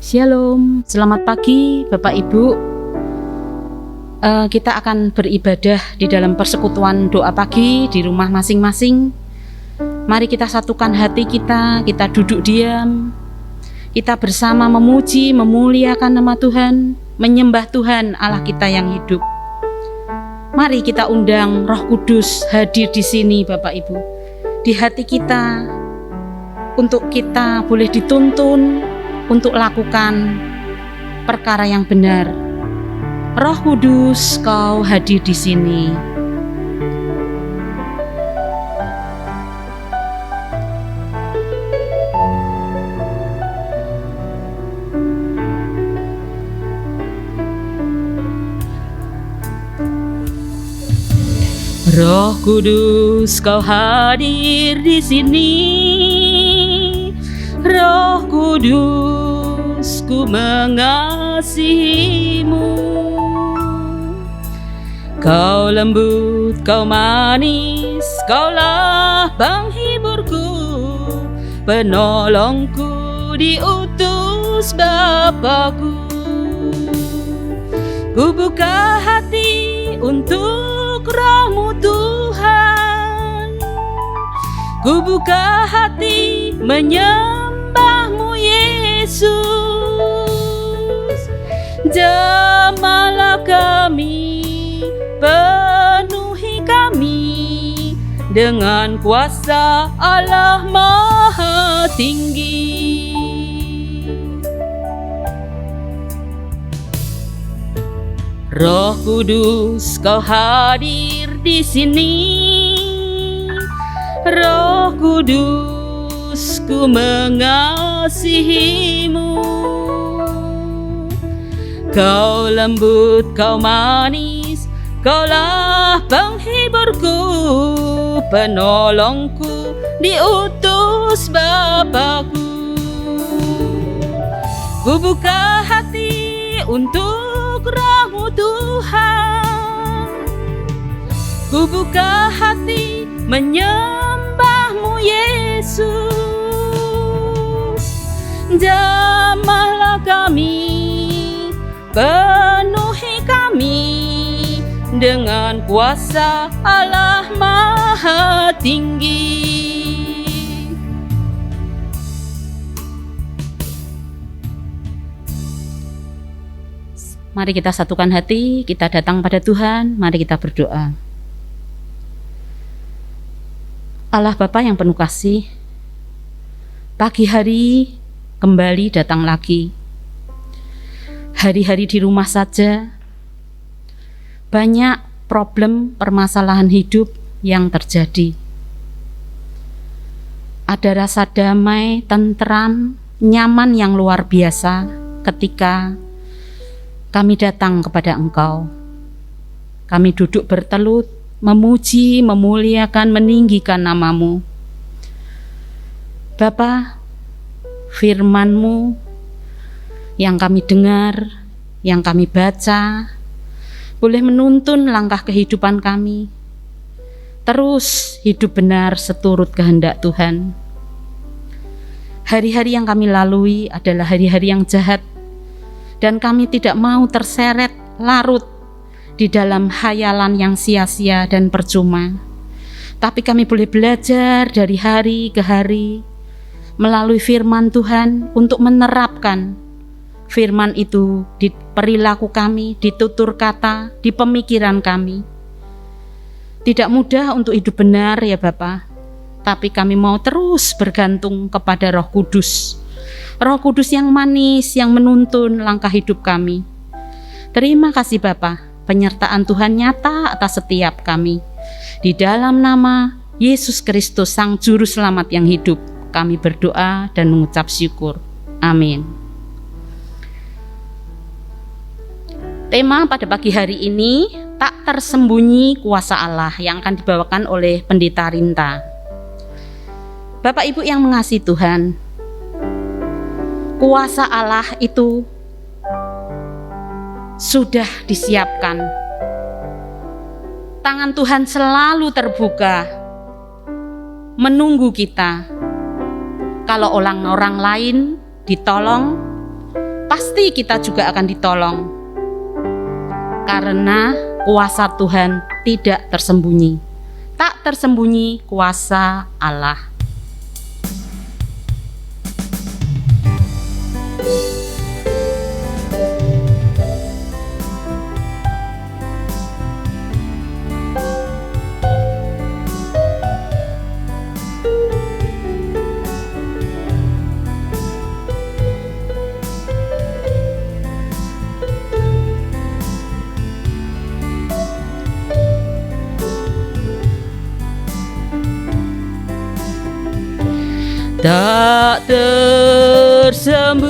Shalom, selamat pagi Bapak Ibu. Kita akan beribadah di dalam persekutuan doa pagi di rumah masing-masing. Mari kita satukan hati kita duduk diam. Kita bersama memuji, memuliakan nama Tuhan, menyembah Tuhan Allah kita yang hidup. Mari kita undang Roh Kudus hadir di sini Bapak Ibu. Di hati kita, untuk kita boleh dituntun untuk lakukan perkara yang benar. Roh Kudus, Kau hadir di sini. Roh Kudus, Kau hadir di sini. Roh Kudus, ku mengasihimu. Kau lembut, Kau manis, Kaulah penghiburku, penolongku, diutus Bapa-Ku. Ku buka hati untuk Roh-Mu Tuhan. Ku buka hati menyembah-Mu Yesus. Jamahlah kami, penuhi kami dengan kuasa Allah Maha Tinggi. Roh Kudus, Kau hadir di sini. Roh Kudus, ku mengasihimu. Kau lembut, Kau manis, Kaulah penghiburku, penolongku, diutus Bapa-Ku. Ku buka hati untuk Roh-Mu Tuhan. Ku buka hati menyembah-Mu Yesus. Jamahlah kami, penuhi kami dengan kuasa Allah Maha Tinggi. Mari kita satukan hati, kita datang pada Tuhan, mari kita berdoa. Allah Bapa yang penuh kasih, pagi hari kembali datang lagi. Hari-hari di rumah saja, banyak problem permasalahan hidup yang terjadi. Ada rasa damai, tentram, nyaman yang luar biasa ketika kami datang kepada Engkau. Kami duduk bertelut, memuji, memuliakan, meninggikan nama-Mu. Bapa, firman-Mu yang kami dengar, yang kami baca, boleh menuntun langkah kehidupan kami. Terus hidup benar seturut kehendak Tuhan. Hari-hari yang kami lalui adalah hari-hari yang jahat, dan kami tidak mau terseret larut di dalam khayalan yang sia-sia dan percuma. Tapi kami boleh belajar dari hari ke hari melalui firman Tuhan untuk menerapkan firman itu di perilaku kami, di tutur kata, di pemikiran kami. Tidak mudah untuk hidup benar ya Bapa, tapi kami mau terus bergantung kepada Roh Kudus. Roh Kudus yang manis, yang menuntun langkah hidup kami. Terima kasih Bapa, penyertaan Tuhan nyata atas setiap kami. Di dalam nama Yesus Kristus, Sang Juru Selamat yang hidup, kami berdoa dan mengucap syukur. Amin. Tema pada pagi hari ini, tak tersembunyi kuasa Allah, yang akan dibawakan oleh Pendeta Rinta. Bapak Ibu yang mengasihi Tuhan, kuasa Allah itu sudah disiapkan. Tangan Tuhan selalu terbuka menunggu kita. Kalau orang-orang lain ditolong, pasti kita juga akan ditolong. Karena kuasa Tuhan tidak tersembunyi. Tak tersembunyi kuasa Allah. Tak tersembunyi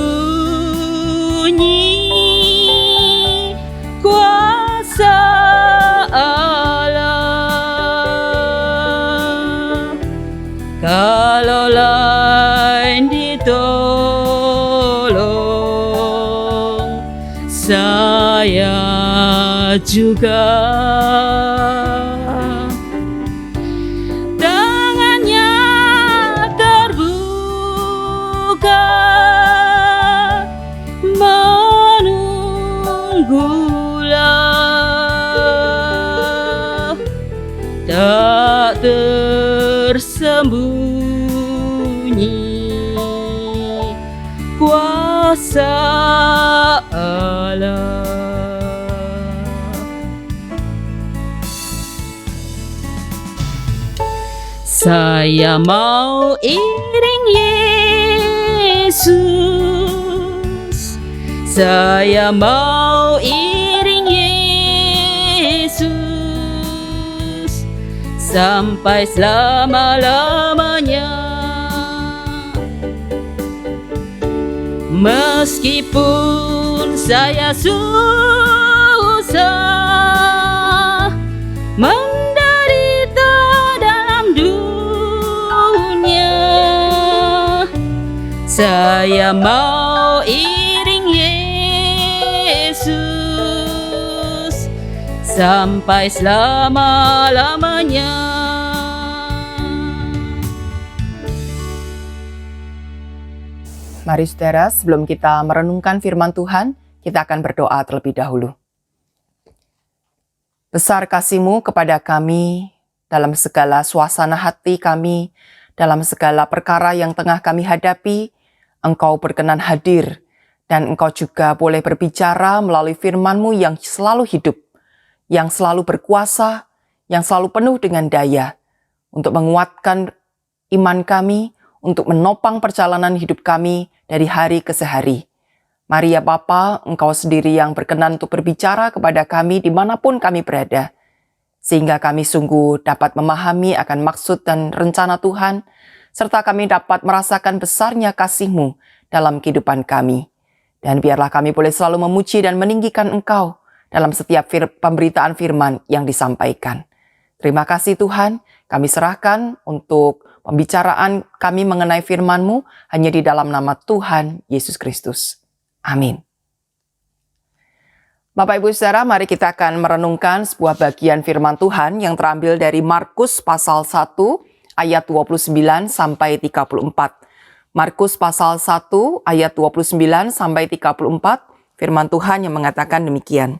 kuasa Allah, kalau lain ditolong, saya juga. Tak tersembunyi kuasa Allah. Saya mau iring Yesus, saya mau iring Yesus sampai selama-lamanya. Meskipun saya susah menderita dalam dunia, saya mau iring Yesus sampai selama-lamanya. Mari saudara, sebelum kita merenungkan firman Tuhan, kita akan berdoa terlebih dahulu. Besar kasih-Mu kepada kami, dalam segala suasana hati kami, dalam segala perkara yang tengah kami hadapi, Engkau berkenan hadir, dan Engkau juga boleh berbicara melalui firman-Mu yang selalu hidup, yang selalu berkuasa, yang selalu penuh dengan daya, untuk menguatkan iman kami, untuk menopang perjalanan hidup kami dari hari ke sehari. Mari ya Bapa, Engkau sendiri yang berkenan untuk berbicara kepada kami dimanapun kami berada, sehingga kami sungguh dapat memahami akan maksud dan rencana Tuhan, serta kami dapat merasakan besarnya kasih-Mu dalam kehidupan kami. Dan biarlah kami boleh selalu memuji dan meninggikan Engkau dalam setiap pemberitaan firman yang disampaikan. Terima kasih Tuhan, kami serahkan untuk pembicaraan kami mengenai firman-Mu hanya di dalam nama Tuhan Yesus Kristus. Amin. Bapak Ibu Saudara, mari kita akan merenungkan sebuah bagian firman Tuhan yang terambil dari Markus pasal 1 ayat 29 sampai 34. Markus pasal 1 ayat 29 sampai 34, firman Tuhan yang mengatakan demikian.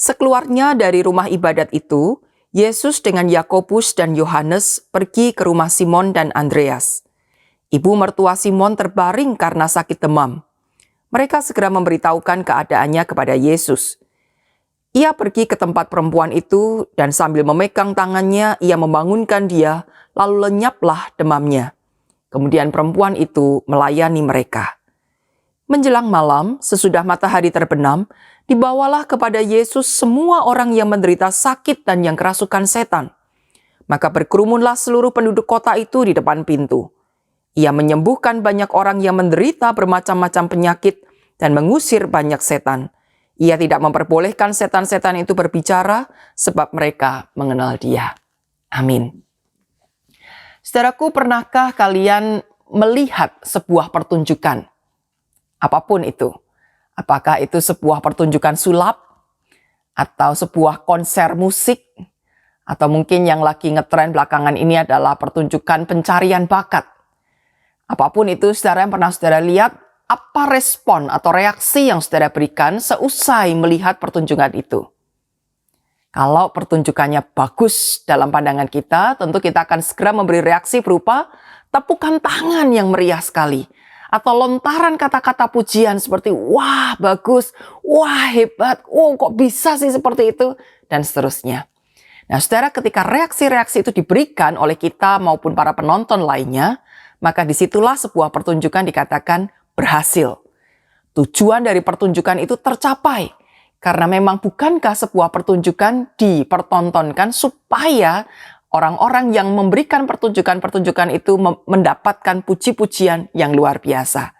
Sekeluarnya dari rumah ibadat itu, Yesus dengan Yakobus dan Yohanes pergi ke rumah Simon dan Andreas. Ibu mertua Simon terbaring karena sakit demam. Mereka segera memberitahukan keadaannya kepada Yesus. Ia pergi ke tempat perempuan itu dan sambil memegang tangannya, ia membangunkan dia, lalu lenyaplah demamnya. Kemudian perempuan itu melayani mereka. Menjelang malam, sesudah matahari terbenam, dibawalah kepada Yesus semua orang yang menderita sakit dan yang kerasukan setan. Maka berkerumunlah seluruh penduduk kota itu di depan pintu. Ia menyembuhkan banyak orang yang menderita bermacam-macam penyakit dan mengusir banyak setan. Ia tidak memperbolehkan setan-setan itu berbicara sebab mereka mengenal Dia. Amin. Saudaraku, pernahkah kalian melihat sebuah pertunjukan? Apapun itu. Apakah itu sebuah pertunjukan sulap, atau sebuah konser musik, atau mungkin yang lagi ngetren belakangan ini adalah pertunjukan pencarian bakat. Apapun itu, saudara yang pernah saudara lihat, apa respon atau reaksi yang saudara berikan seusai melihat pertunjukan itu? Kalau pertunjukannya bagus dalam pandangan kita, tentu kita akan segera memberi reaksi berupa tepukan tangan yang meriah sekali. Atau lontaran kata-kata pujian seperti, wah bagus, wah hebat, oh kok bisa sih seperti itu, dan seterusnya. Nah saudara, ketika reaksi-reaksi itu diberikan oleh kita maupun para penonton lainnya, maka disitulah sebuah pertunjukan dikatakan berhasil. Tujuan dari pertunjukan itu tercapai. Karena memang bukankah sebuah pertunjukan dipertontonkan supaya orang-orang yang memberikan pertunjukan-pertunjukan itu mendapatkan puji-pujian yang luar biasa.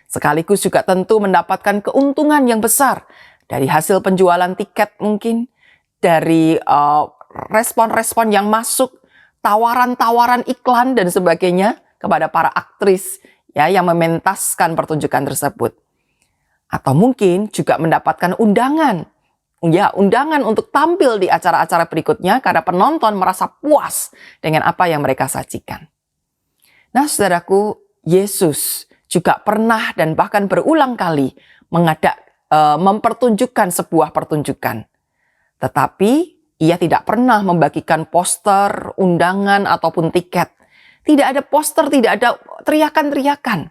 Sekaligus juga tentu mendapatkan keuntungan yang besar dari hasil penjualan tiket mungkin, dari respon-respon yang masuk, tawaran-tawaran iklan dan sebagainya kepada para aktris ya yang mementaskan pertunjukan tersebut. Atau mungkin juga mendapatkan undangan untuk tampil di acara-acara berikutnya karena penonton merasa puas dengan apa yang mereka sajikan. Nah, saudaraku, Yesus juga pernah dan bahkan berulang kali mempertunjukkan sebuah pertunjukan. Tetapi ia tidak pernah membagikan poster, undangan, ataupun tiket. Tidak ada poster, tidak ada teriakan-teriakan.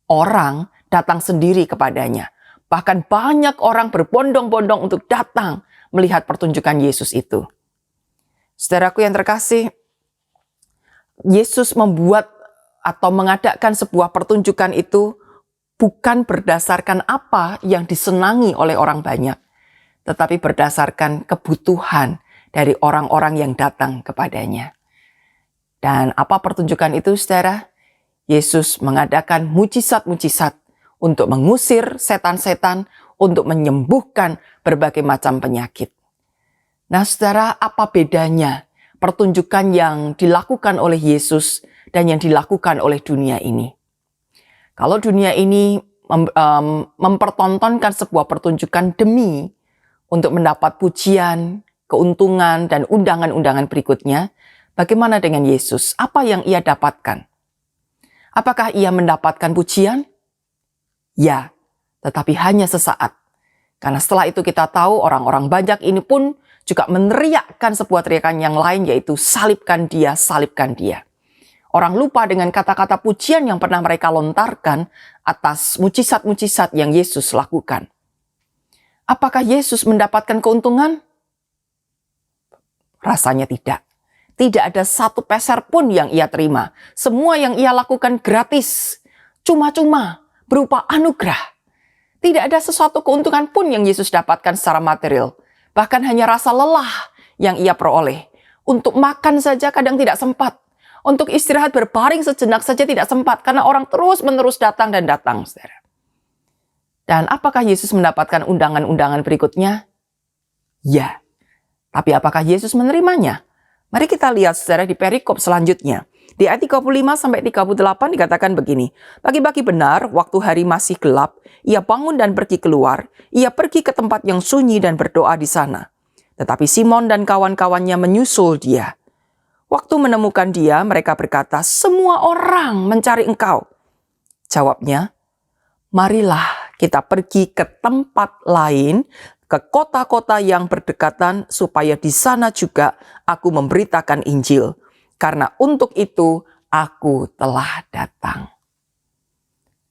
Orang datang sendiri kepadanya. Bahkan banyak orang berbondong-bondong untuk datang melihat pertunjukan Yesus itu. Saudaraku yang terkasih, Yesus membuat atau mengadakan sebuah pertunjukan itu bukan berdasarkan apa yang disenangi oleh orang banyak, tetapi berdasarkan kebutuhan dari orang-orang yang datang kepadanya. Dan apa pertunjukan itu, saudara? Yesus mengadakan mujizat-mujizat untuk mengusir setan-setan, untuk menyembuhkan berbagai macam penyakit. Nah, saudara, apa bedanya pertunjukan yang dilakukan oleh Yesus dan yang dilakukan oleh dunia ini? Kalau dunia ini mempertontonkan sebuah pertunjukan demi untuk mendapat pujian, keuntungan, dan undangan-undangan berikutnya, bagaimana dengan Yesus? Apa yang ia dapatkan? Apakah ia mendapatkan pujian? Ya, tetapi hanya sesaat. Karena setelah itu kita tahu orang-orang banyak ini pun juga meneriakkan sebuah teriakan yang lain, yaitu salibkan dia, salibkan dia. Orang lupa dengan kata-kata pujian yang pernah mereka lontarkan atas mujizat-mujizat yang Yesus lakukan. Apakah Yesus mendapatkan keuntungan? Rasanya tidak. Tidak ada satu peser pun yang ia terima. Semua yang ia lakukan gratis, cuma-cuma, berupa anugerah. Tidak ada sesuatu keuntungan pun yang Yesus dapatkan secara material. Bahkan hanya rasa lelah yang ia peroleh. Untuk makan saja kadang tidak sempat. Untuk istirahat berbaring sejenak saja tidak sempat. Karena orang terus-menerus datang dan datang, saudara. Dan apakah Yesus mendapatkan undangan-undangan berikutnya? Ya. Tapi apakah Yesus menerimanya? Mari kita lihat saudara di perikop selanjutnya. Di ayat 35-38 dikatakan begini. Pagi-pagi benar, waktu hari masih gelap, ia bangun dan pergi keluar. Ia pergi ke tempat yang sunyi dan berdoa di sana. Tetapi Simon dan kawan-kawannya menyusul dia. Waktu menemukan dia, mereka berkata, "Semua orang mencari engkau." Jawabnya, "Marilah kita pergi ke tempat lain, ke kota-kota yang berdekatan, supaya di sana juga aku memberitakan Injil. Karena untuk itu aku telah datang."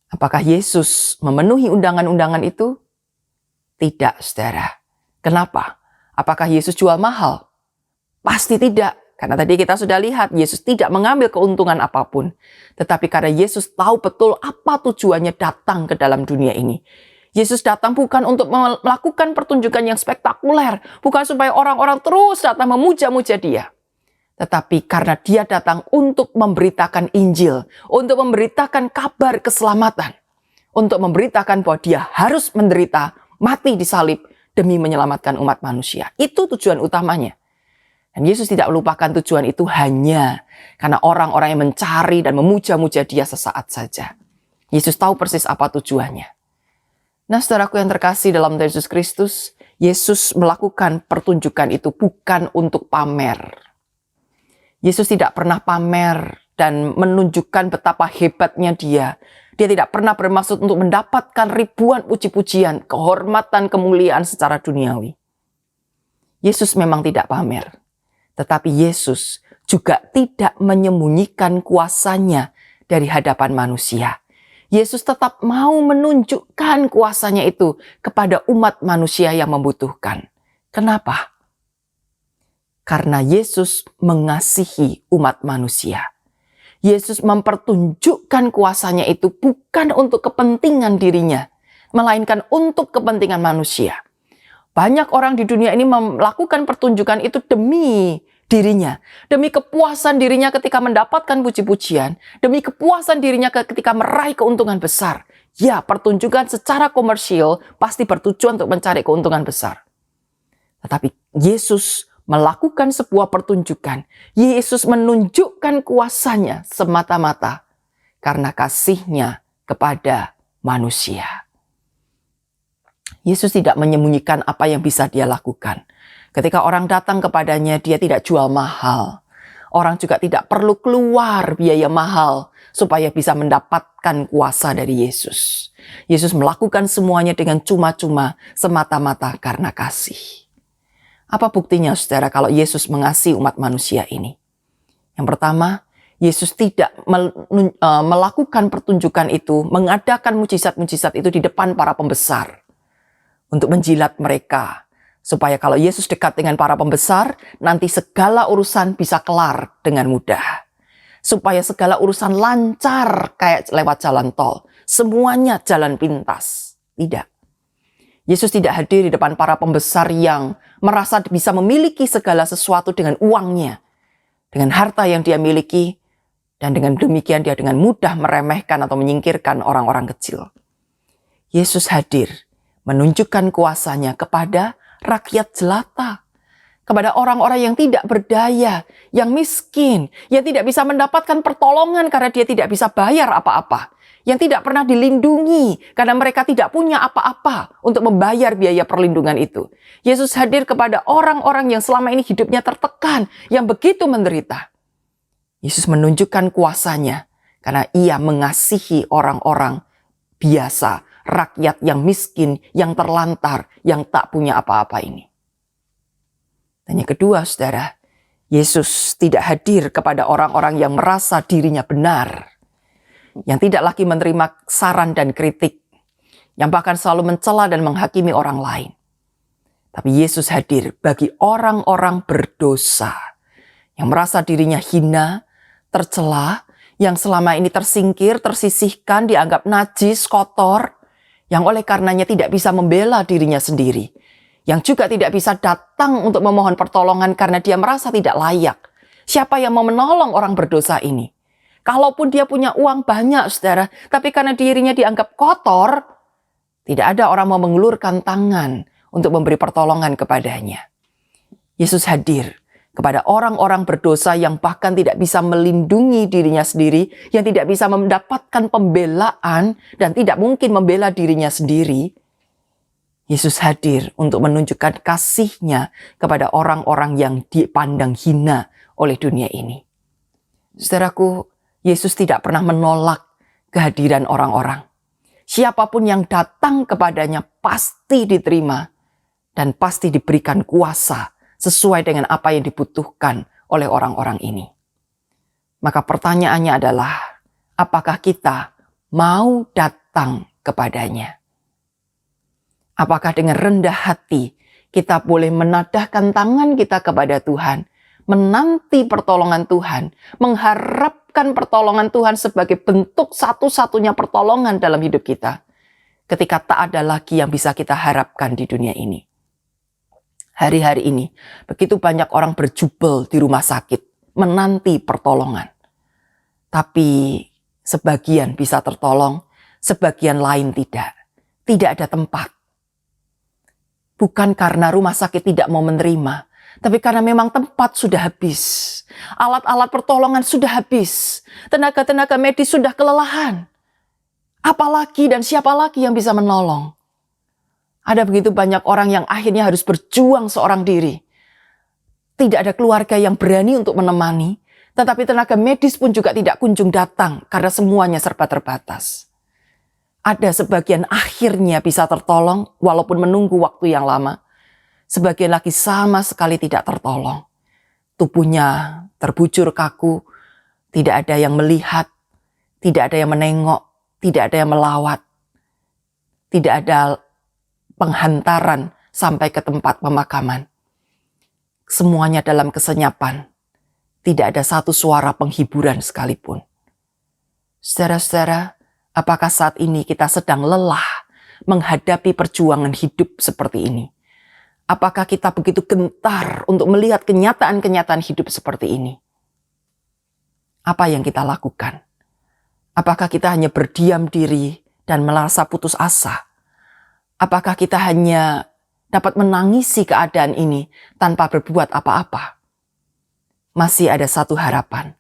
Apakah Yesus memenuhi undangan-undangan itu? Tidak, saudara. Kenapa? Apakah Yesus jual mahal? Pasti tidak. Karena tadi kita sudah lihat Yesus tidak mengambil keuntungan apapun. Tetapi karena Yesus tahu betul apa tujuannya datang ke dalam dunia ini. Yesus datang bukan untuk melakukan pertunjukan yang spektakuler. Bukan supaya orang-orang terus datang memuja-muja dia. Tetapi karena dia datang untuk memberitakan Injil. Untuk memberitakan kabar keselamatan. Untuk memberitakan bahwa dia harus menderita, mati disalib demi menyelamatkan umat manusia. Itu tujuan utamanya. Dan Yesus tidak melupakan tujuan itu hanya karena orang-orang yang mencari dan memuja-muja dia sesaat saja. Yesus tahu persis apa tujuannya. Nah, saudaraku yang terkasih dalam Yesus Kristus, Yesus melakukan pertunjukan itu bukan untuk pamer. Yesus tidak pernah pamer dan menunjukkan betapa hebatnya dia. Dia tidak pernah bermaksud untuk mendapatkan ribuan puji-pujian, kehormatan, kemuliaan secara duniawi. Yesus memang tidak pamer, tetapi Yesus juga tidak menyembunyikan kuasanya dari hadapan manusia. Yesus tetap mau menunjukkan kuasanya itu kepada umat manusia yang membutuhkan. Kenapa? Karena Yesus mengasihi umat manusia. Yesus mempertunjukkan kuasanya itu bukan untuk kepentingan dirinya, melainkan untuk kepentingan manusia. Banyak orang di dunia ini melakukan pertunjukan itu demi dirinya, demi kepuasan dirinya ketika mendapatkan puji-pujian, demi kepuasan dirinya ketika meraih keuntungan besar. Ya, pertunjukan secara komersial pasti bertujuan untuk mencari keuntungan besar. Tetapi Yesus melakukan sebuah pertunjukan. Yesus menunjukkan kuasanya semata-mata karena kasihnya kepada manusia. Yesus tidak menyembunyikan apa yang bisa dia lakukan. Ketika orang datang kepadanya, dia tidak jual mahal. Orang juga tidak perlu keluar biaya mahal supaya bisa mendapatkan kuasa dari Yesus. Yesus melakukan semuanya dengan cuma-cuma semata-mata karena kasih. Apa buktinya, saudara, kalau Yesus mengasihi umat manusia ini? Yang pertama, Yesus tidak melakukan pertunjukan itu, mengadakan mujizat-mujizat itu di depan para pembesar untuk menjilat mereka. Supaya kalau Yesus dekat dengan para pembesar, nanti segala urusan bisa kelar dengan mudah. Supaya segala urusan lancar kayak lewat jalan tol. Semuanya jalan pintas. Tidak. Yesus tidak hadir di depan para pembesar yang merasa bisa memiliki segala sesuatu dengan uangnya, dengan harta yang dia miliki, dan dengan demikian dia dengan mudah meremehkan atau menyingkirkan orang-orang kecil. Yesus hadir menunjukkan kuasanya kepada rakyat jelata, kepada orang-orang yang tidak berdaya, yang miskin, yang tidak bisa mendapatkan pertolongan karena dia tidak bisa bayar apa-apa, yang tidak pernah dilindungi karena mereka tidak punya apa-apa untuk membayar biaya perlindungan itu. Yesus hadir kepada orang-orang yang selama ini hidupnya tertekan, yang begitu menderita. Yesus menunjukkan kuasanya karena ia mengasihi orang-orang biasa, rakyat yang miskin, yang terlantar, yang tak punya apa-apa ini. Dan yang kedua, saudara, Yesus tidak hadir kepada orang-orang yang merasa dirinya benar, yang tidak lagi menerima saran dan kritik, yang bahkan selalu mencela dan menghakimi orang lain. Tapi Yesus hadir bagi orang-orang berdosa, yang merasa dirinya hina, tercela, yang selama ini tersingkir, tersisihkan, dianggap najis, kotor, yang oleh karenanya tidak bisa membela dirinya sendiri, yang juga tidak bisa datang untuk memohon pertolongan karena dia merasa tidak layak. Siapa yang mau menolong orang berdosa ini? Kalaupun dia punya uang banyak, saudara, tapi karena dirinya dianggap kotor, tidak ada orang mau mengulurkan tangan untuk memberi pertolongan kepadanya. Yesus hadir kepada orang-orang berdosa yang bahkan tidak bisa melindungi dirinya sendiri, yang tidak bisa mendapatkan pembelaan dan tidak mungkin membela dirinya sendiri. Yesus hadir untuk menunjukkan kasih-Nya kepada orang-orang yang dipandang hina oleh dunia ini. Saudaraku, Yesus tidak pernah menolak kehadiran orang-orang. Siapapun yang datang kepadanya pasti diterima dan pasti diberikan kuasa sesuai dengan apa yang dibutuhkan oleh orang-orang ini. Maka pertanyaannya adalah, apakah kita mau datang kepadanya? Apakah dengan rendah hati kita boleh menadahkan tangan kita kepada Tuhan, menanti pertolongan Tuhan, mengharapkan pertolongan Tuhan sebagai bentuk satu-satunya pertolongan dalam hidup kita, ketika tak ada lagi yang bisa kita harapkan di dunia ini. Hari-hari ini, begitu banyak orang berjubel di rumah sakit, menanti pertolongan. Tapi sebagian bisa tertolong, sebagian lain tidak. Tidak ada tempat. Bukan karena rumah sakit tidak mau menerima, tapi karena memang tempat sudah habis. Alat-alat pertolongan sudah habis. Tenaga-tenaga medis sudah kelelahan. Apalagi dan siapa lagi yang bisa menolong? Ada begitu banyak orang yang akhirnya harus berjuang seorang diri. Tidak ada keluarga yang berani untuk menemani. Tetapi tenaga medis pun juga tidak kunjung datang karena semuanya serba terbatas. Ada sebagian akhirnya bisa tertolong walaupun menunggu waktu yang lama. Sebagian lagi sama sekali tidak tertolong. Tubuhnya terbujur kaku, tidak ada yang melihat, tidak ada yang menengok, tidak ada yang melawat, tidak ada penghantaran sampai ke tempat pemakaman. Semuanya dalam kesenyapan. Tidak ada satu suara penghiburan sekalipun. Saudara-saudara, apakah saat ini kita sedang lelah menghadapi perjuangan hidup seperti ini? Apakah kita begitu gentar untuk melihat kenyataan-kenyataan hidup seperti ini? Apa yang kita lakukan? Apakah kita hanya berdiam diri dan merasa putus asa? Apakah kita hanya dapat menangisi keadaan ini tanpa berbuat apa-apa? Masih ada satu harapan.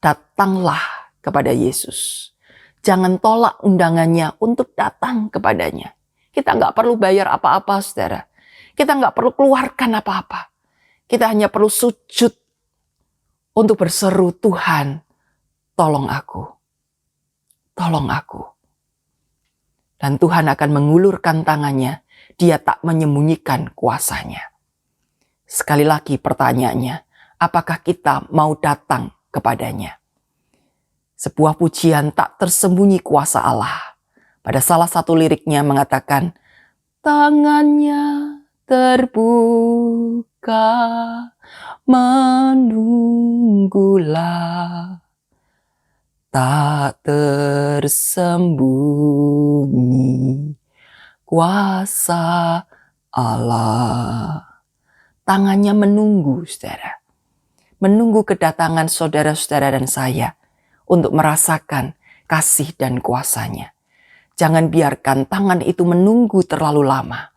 Datanglah kepada Yesus. Jangan tolak undangannya untuk datang kepadanya. Kita nggak perlu bayar apa-apa, saudara. Kita nggak perlu keluarkan apa-apa. Kita hanya perlu sujud untuk berseru, Tuhan, tolong aku. Tolong aku. Dan Tuhan akan mengulurkan tangannya. Dia tak menyembunyikan kuasanya. Sekali lagi pertanyaannya, apakah kita mau datang kepadanya? Sebuah pujian tak tersembunyi kuasa Allah. Pada salah satu liriknya mengatakan, tangannya terbuka, menunggulah, tak tersembunyi kuasa Allah. Tangannya menunggu, saudara. Menunggu kedatangan saudara-saudara dan saya untuk merasakan kasih dan kuasanya. Jangan biarkan tangan itu menunggu terlalu lama.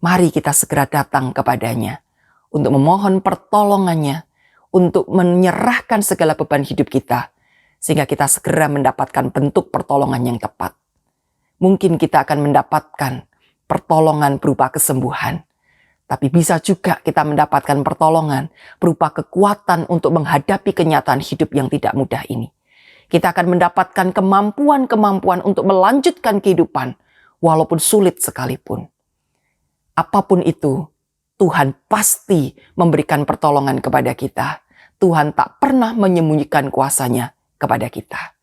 Mari kita segera datang kepadanya untuk memohon pertolongannya, untuk menyerahkan segala beban hidup kita, sehingga kita segera mendapatkan bentuk pertolongan yang tepat. Mungkin kita akan mendapatkan pertolongan berupa kesembuhan, tapi bisa juga kita mendapatkan pertolongan berupa kekuatan untuk menghadapi kenyataan hidup yang tidak mudah ini. Kita akan mendapatkan kemampuan-kemampuan untuk melanjutkan kehidupan, walaupun sulit sekalipun. Apapun itu, Tuhan pasti memberikan pertolongan kepada kita. Tuhan tak pernah menyembunyikan kuasanya kepada kita.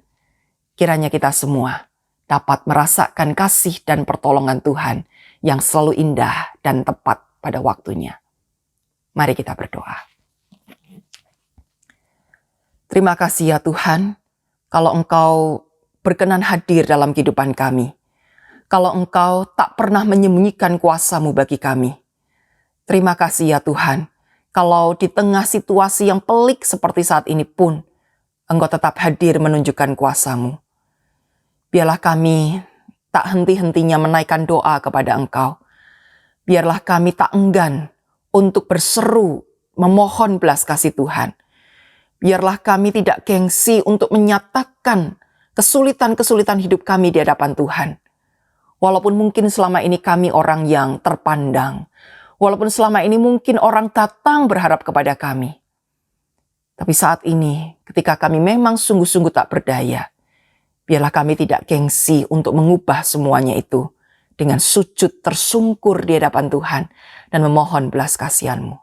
Kiranya kita semua dapat merasakan kasih dan pertolongan Tuhan yang selalu indah dan tepat pada waktunya. Mari kita berdoa. Terima kasih ya Tuhan, kalau Engkau berkenan hadir dalam kehidupan kami. Kalau Engkau tak pernah menyembunyikan kuasa-Mu bagi kami. Terima kasih ya Tuhan, kalau di tengah situasi yang pelik seperti saat ini pun, Engkau tetap hadir menunjukkan kuasa-Mu. Biarlah kami tak henti-hentinya menaikkan doa kepada Engkau. Biarlah kami tak enggan untuk berseru, memohon belas kasih Tuhan. Biarlah kami tidak gengsi untuk menyatakan kesulitan-kesulitan hidup kami di hadapan Tuhan. Walaupun mungkin selama ini kami orang yang terpandang. Walaupun selama ini mungkin orang datang berharap kepada kami. Tapi saat ini ketika kami memang sungguh-sungguh tak berdaya, biarlah kami tidak gengsi untuk mengubah semuanya itu dengan sujud tersungkur di hadapan Tuhan dan memohon belas kasihan-Mu.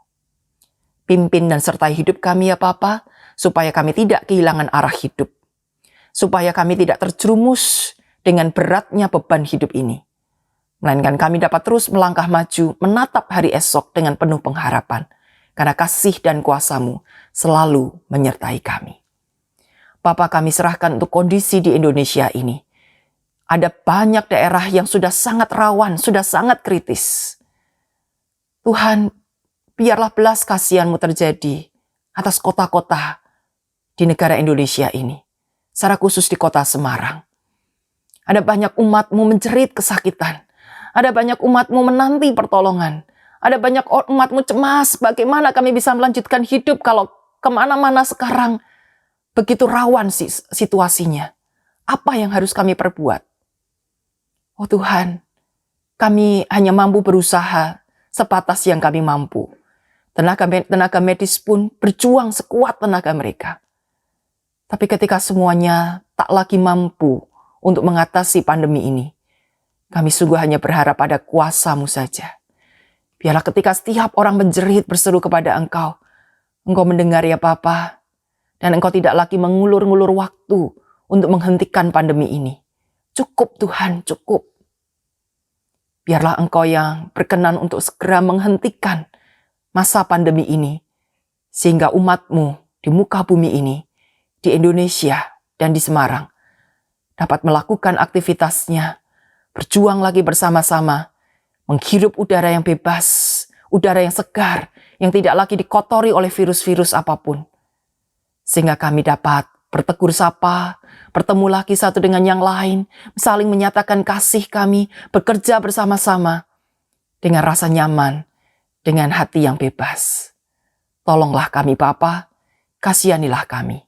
Pimpin dan sertai hidup kami ya Bapa, supaya kami tidak kehilangan arah hidup. Supaya kami tidak terjerumus dengan beratnya beban hidup ini. Melainkan kami dapat terus melangkah maju, menatap hari esok dengan penuh pengharapan. Karena kasih dan kuasa-Mu selalu menyertai kami. Bapa, kami serahkan untuk kondisi di Indonesia ini. Ada banyak daerah yang sudah sangat rawan, sudah sangat kritis. Tuhan, biarlah belas kasihan-Mu terjadi atas kota-kota di negara Indonesia ini. Secara khusus di kota Semarang. Ada banyak umat-Mu menjerit kesakitan. Ada banyak umat-Mu menanti pertolongan. Ada banyak umat-Mu cemas bagaimana kami bisa melanjutkan hidup kalau kemana-mana sekarang begitu rawan situasinya. Apa yang harus kami perbuat? Oh Tuhan, kami hanya mampu berusaha sebatas yang kami mampu. Tenaga medis pun berjuang sekuat tenaga mereka. Tapi ketika semuanya tak lagi mampu untuk mengatasi pandemi ini, kami sungguh hanya berharap pada kuasa-Mu saja. Biarlah ketika setiap orang menjerit berseru kepada Engkau, Engkau mendengar ya Bapa, dan Engkau tidak lagi mengulur-ngulur waktu untuk menghentikan pandemi ini. Cukup Tuhan, cukup. Biarlah Engkau yang berkenan untuk segera menghentikan masa pandemi ini, sehingga umat-Mu di muka bumi ini, di Indonesia dan di Semarang, dapat melakukan aktivitasnya, berjuang lagi bersama-sama, menghirup udara yang bebas, udara yang segar, yang tidak lagi dikotori oleh virus-virus apapun. Sehingga kami dapat bertegur sapa, bertemu lagi satu dengan yang lain, saling menyatakan kasih kami, bekerja bersama-sama, dengan rasa nyaman, dengan hati yang bebas. Tolonglah kami Bapa, kasihanilah kami.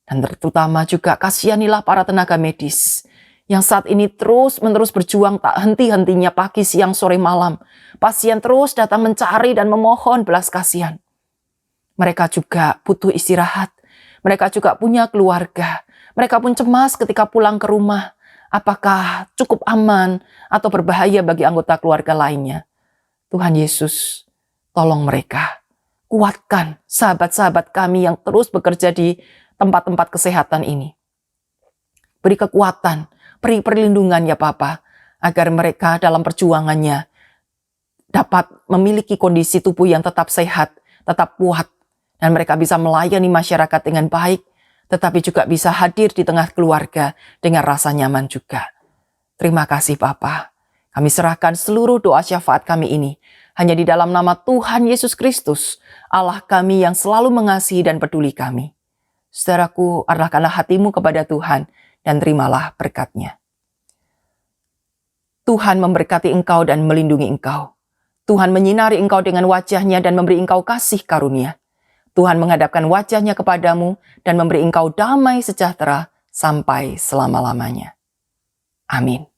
Dan terutama juga kasihanilah para tenaga medis yang saat ini terus-menerus berjuang tak henti-hentinya pagi, siang, sore, malam. Pasien terus datang mencari dan memohon belas kasihan. Mereka juga butuh istirahat. Mereka juga punya keluarga. Mereka pun cemas ketika pulang ke rumah. Apakah cukup aman atau berbahaya bagi anggota keluarga lainnya? Tuhan Yesus, tolong mereka. Kuatkan sahabat-sahabat kami yang terus bekerja di tempat-tempat kesehatan ini. Beri kekuatan, beri perlindungan ya Bapa, agar mereka dalam perjuangannya dapat memiliki kondisi tubuh yang tetap sehat, tetap kuat, dan mereka bisa melayani masyarakat dengan baik, tetapi juga bisa hadir di tengah keluarga dengan rasa nyaman juga. Terima kasih Bapa. Kami serahkan seluruh doa syafaat kami ini hanya di dalam nama Tuhan Yesus Kristus, Allah kami yang selalu mengasihi dan peduli kami. Saudaraku, arahkanlah hatimu kepada Tuhan dan terimalah berkat-Nya. Tuhan memberkati engkau dan melindungi engkau. Tuhan menyinari engkau dengan wajah-Nya dan memberi engkau kasih karunia. Tuhan menghadapkan wajah-Nya kepadamu dan memberi engkau damai sejahtera sampai selama-lamanya. Amin.